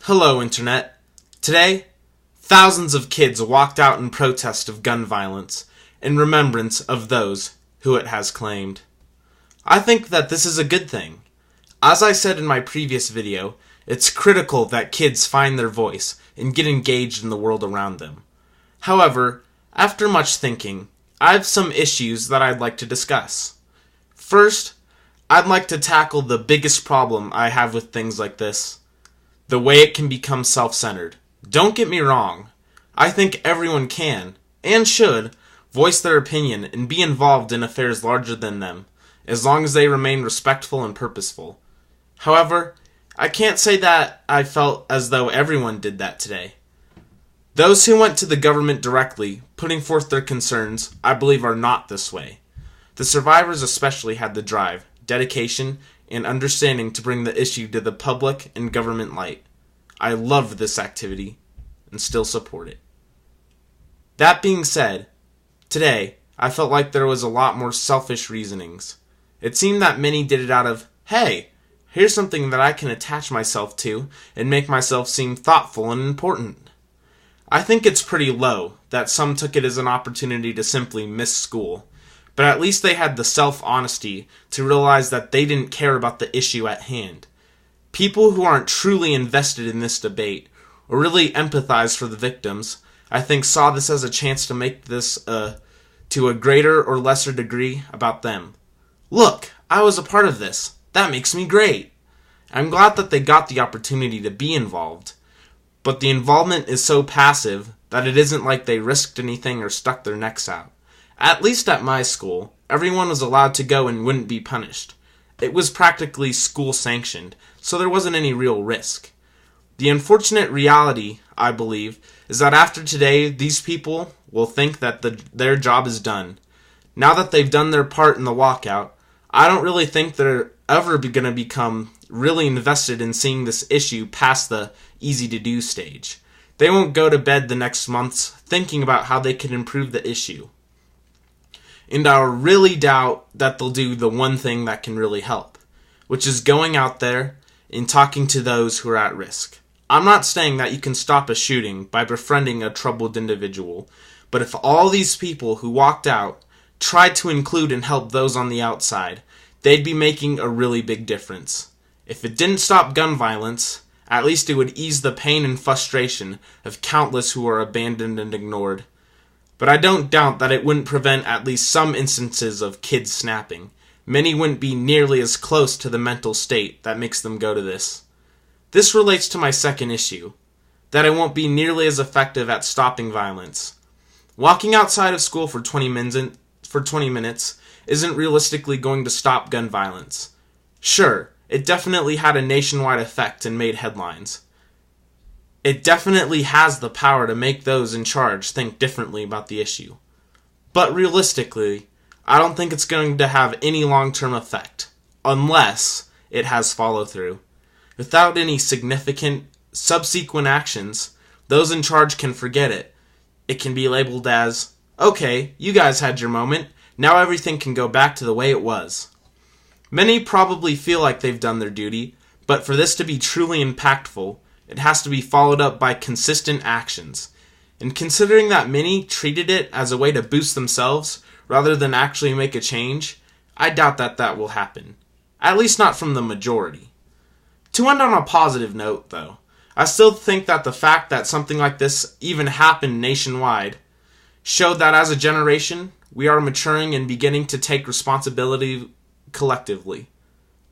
Hello, Internet. Today, thousands of kids walked out in protest of gun violence in remembrance of those who it has claimed. I think that this is a good thing. As I said in my previous video, it's critical that kids find their voice and get engaged in the world around them. However, after much thinking, I have some issues that I'd like to discuss. First, I'd like to tackle the biggest problem I have with things like this: the way it can become self-centered. Don't get me wrong. I think everyone can, and should, voice their opinion and be involved in affairs larger than them, as long as they remain respectful and purposeful. However, I can't say that I felt as though everyone did that today. Those who went to the government directly, putting forth their concerns, I believe are not this way. The survivors especially had the drive, dedication, and understanding to bring the issue to the public and government light. I loved this activity and still support it. That being said, today I felt like there was a lot more selfish reasonings. It seemed that many did it out of, hey, here's something that I can attach myself to and make myself seem thoughtful and important. I think it's pretty low that some took it as an opportunity to simply miss school, but at least they had the self-honesty to realize that they didn't care about the issue at hand. People who aren't truly invested in this debate, or really empathize for the victims, I think saw this as a chance to make this, to a greater or lesser degree, about them. Look, I was a part of this. That makes me great. I'm glad that they got the opportunity to be involved, but the involvement is so passive that it isn't like they risked anything or stuck their necks out. At least at my school, everyone was allowed to go and wouldn't be punished. It was practically school-sanctioned, so there wasn't any real risk. The unfortunate reality, I believe, is that after today, these people will think that their job is done. Now that they've done their part in the walkout, I don't really think they're ever going to become really invested in seeing this issue past the easy-to-do stage. They won't go to bed the next months thinking about how they can improve the issue. And I really doubt that they'll do the one thing that can really help, which is going out there and talking to those who are at risk. I'm not saying that you can stop a shooting by befriending a troubled individual, but if all these people who walked out tried to include and help those on the outside, they'd be making a really big difference. If it didn't stop gun violence, at least it would ease the pain and frustration of countless who are abandoned and ignored. But I don't doubt that it wouldn't prevent at least some instances of kids snapping. Many wouldn't be nearly as close to the mental state that makes them go to this. This relates to my second issue, that it won't be nearly as effective at stopping violence. Walking outside of school for 20 minutes isn't realistically going to stop gun violence. Sure, it definitely had a nationwide effect and made headlines. It definitely has the power to make those in charge think differently about the issue. But realistically, I don't think it's going to have any long-term effect, unless it has follow-through. Without any significant, subsequent actions, those in charge can forget it. It can be labeled as, okay, you guys had your moment, now everything can go back to the way it was. Many probably feel like they've done their duty, but for this to be truly impactful, it has to be followed up by consistent actions. And considering that many treated it as a way to boost themselves rather than actually make a change, I doubt that that will happen. At least not from the majority. To end on a positive note, though, I still think that the fact that something like this even happened nationwide showed that as a generation, we are maturing and beginning to take responsibility collectively.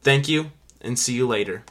Thank you, and see you later.